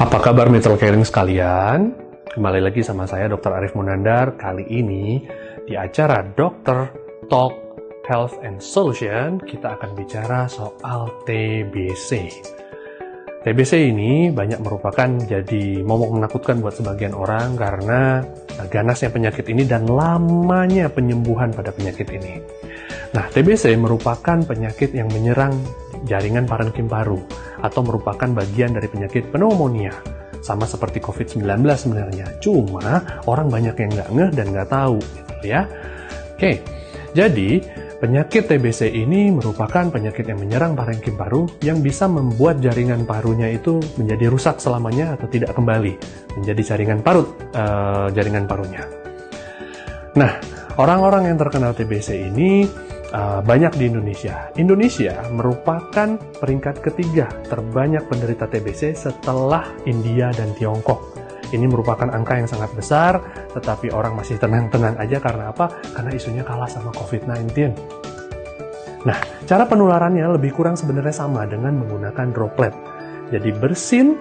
Apa kabar Mitral Caring sekalian? Kembali lagi sama saya Dr. Arif Munandar. Kali ini di acara Dr. Talk Health and Solution kita akan bicara soal TBC. TBC ini banyak merupakan jadi momok menakutkan buat sebagian orang karena ganasnya penyakit ini dan lamanya penyembuhan pada penyakit ini. Nah, TBC merupakan penyakit yang menyerang jaringan parenkim paru atau merupakan bagian dari penyakit pneumonia. Sama seperti COVID-19 sebenarnya. Cuma orang banyak yang nggak ngeh dan nggak tahu gitu ya. Oke, jadi penyakit TBC ini merupakan penyakit yang menyerang parenkim paru yang bisa membuat jaringan parunya itu menjadi rusak selamanya atau tidak kembali menjadi jaringan parunya. Nah, orang-orang yang terkena TBC ini banyak di Indonesia. Indonesia merupakan peringkat ketiga terbanyak penderita TBC setelah India dan Tiongkok. Ini merupakan angka yang sangat besar, tetapi orang masih tenang-tenang aja karena apa? Karena isunya kalah sama COVID-19. Nah, cara penularannya lebih kurang sebenarnya sama dengan menggunakan droplet. Jadi bersin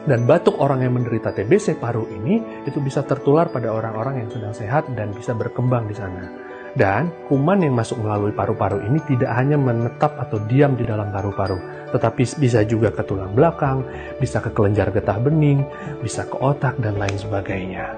dan batuk orang yang menderita TBC paru ini itu bisa tertular pada orang-orang yang sedang sehat dan bisa berkembang di sana. Dan kuman yang masuk melalui paru-paru ini tidak hanya menetap atau diam di dalam paru-paru, tetapi bisa juga ke tulang belakang, bisa ke kelenjar getah bening, bisa ke otak, dan lain sebagainya.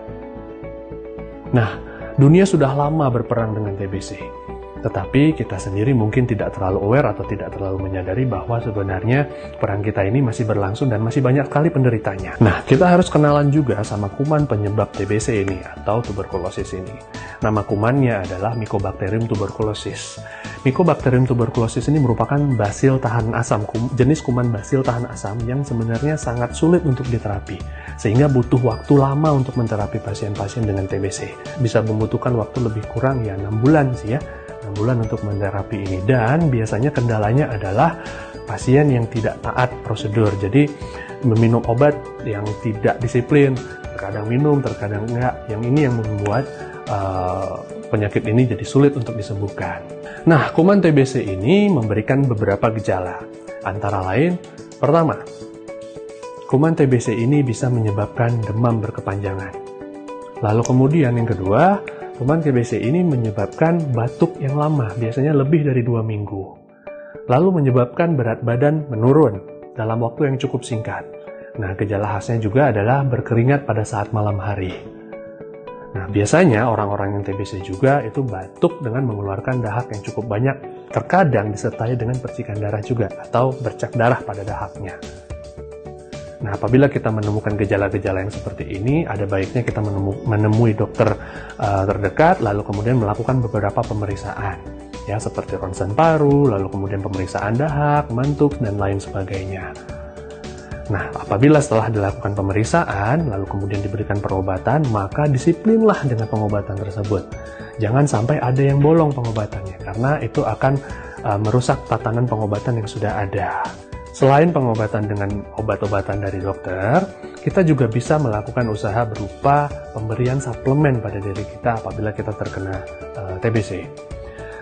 Nah, dunia sudah lama berperang dengan TBC. Tetapi kita sendiri mungkin tidak terlalu aware atau tidak terlalu menyadari bahwa sebenarnya perang kita ini masih berlangsung dan masih banyak sekali penderitanya. Nah, kita harus kenalan juga sama kuman penyebab TBC ini atau tuberkulosis ini. Nama kumannya adalah Mycobacterium tuberculosis. Mycobacterium tuberculosis ini merupakan basil tahan asam, jenis kuman basil tahan asam yang sebenarnya sangat sulit untuk diterapi. Sehingga butuh waktu lama untuk menterapi pasien-pasien dengan TBC. Bisa membutuhkan waktu lebih kurang 6 bulan sih ya. 6 bulan untuk menterapi ini, dan biasanya kendalanya adalah pasien yang tidak taat prosedur, jadi meminum obat yang tidak disiplin, terkadang minum, terkadang enggak. Yang ini yang membuat penyakit ini jadi sulit untuk disembuhkan. Nah, kuman TBC ini memberikan beberapa gejala, antara lain, pertama, kuman TBC ini bisa menyebabkan demam berkepanjangan. Lalu kemudian yang kedua, kuman TBC ini menyebabkan batuk yang lama, biasanya lebih dari 2 minggu. Lalu menyebabkan berat badan menurun dalam waktu yang cukup singkat. Nah, gejala khasnya juga adalah berkeringat pada saat malam hari. Nah, biasanya orang-orang yang TBC juga itu batuk dengan mengeluarkan dahak yang cukup banyak, terkadang disertai dengan percikan darah juga atau bercak darah pada dahaknya. Nah, apabila kita menemukan gejala-gejala yang seperti ini, ada baiknya kita menemui dokter terdekat, lalu kemudian melakukan beberapa pemeriksaan, ya seperti ronsen paru, lalu kemudian pemeriksaan dahak, mantuk, dan lain sebagainya. Nah, apabila setelah dilakukan pemeriksaan, lalu kemudian diberikan perobatan, maka disiplinlah dengan pengobatan tersebut. Jangan sampai ada yang bolong pengobatannya, karena itu akan merusak tatanan pengobatan yang sudah ada. Selain pengobatan dengan obat-obatan dari dokter, kita juga bisa melakukan usaha berupa pemberian suplemen pada diri kita apabila kita terkena TBC.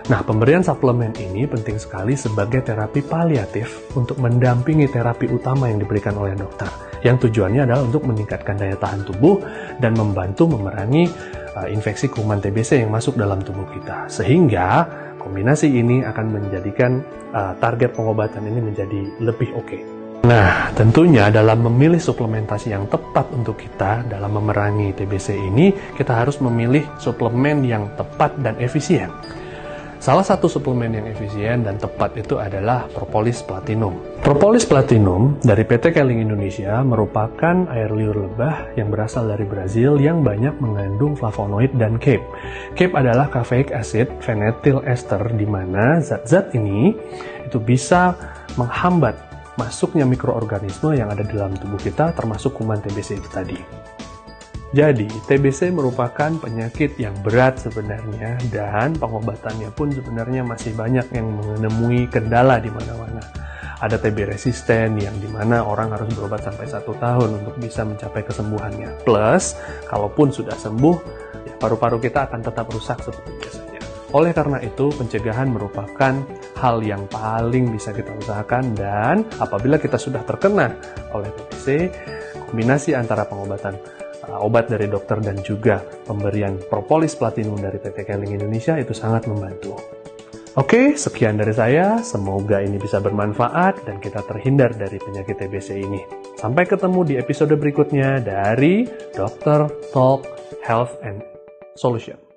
Nah, pemberian suplemen ini penting sekali sebagai terapi paliatif untuk mendampingi terapi utama yang diberikan oleh dokter, yang tujuannya adalah untuk meningkatkan daya tahan tubuh dan membantu memerangi infeksi kuman TBC yang masuk dalam tubuh kita, sehingga kombinasi ini akan menjadikan target pengobatan ini menjadi lebih oke. Nah, tentunya dalam memilih suplementasi yang tepat untuk kita dalam memerangi TBC ini, kita harus memilih suplemen yang tepat dan efisien. Salah satu suplemen yang efisien dan tepat itu adalah Propolis Platinum. Propolis Platinum dari PT Keling Indonesia merupakan air liur lebah yang berasal dari Brazil yang banyak mengandung flavonoid dan CAPE. CAPE adalah caffeic acid phenylethyl ester, di mana zat-zat ini itu bisa menghambat masuknya mikroorganisme yang ada di dalam tubuh kita, termasuk kuman TBC itu tadi. Jadi, TBC merupakan penyakit yang berat sebenarnya, dan pengobatannya pun sebenarnya masih banyak yang menemui kendala di mana-mana. Ada TB resisten yang dimana orang harus berobat sampai 1 tahun untuk bisa mencapai kesembuhannya. Plus, kalaupun sudah sembuh, ya, paru-paru kita akan tetap rusak seperti biasanya. Oleh karena itu, pencegahan merupakan hal yang paling bisa kita usahakan, dan apabila kita sudah terkena oleh TBC, kombinasi antara pengobatan obat dari dokter dan juga pemberian propolis platinum dari PT Keling Indonesia itu sangat membantu. Oke, sekian dari saya. Semoga ini bisa bermanfaat dan kita terhindar dari penyakit TBC ini. Sampai ketemu di episode berikutnya dari Dr. Talk Health and Solution.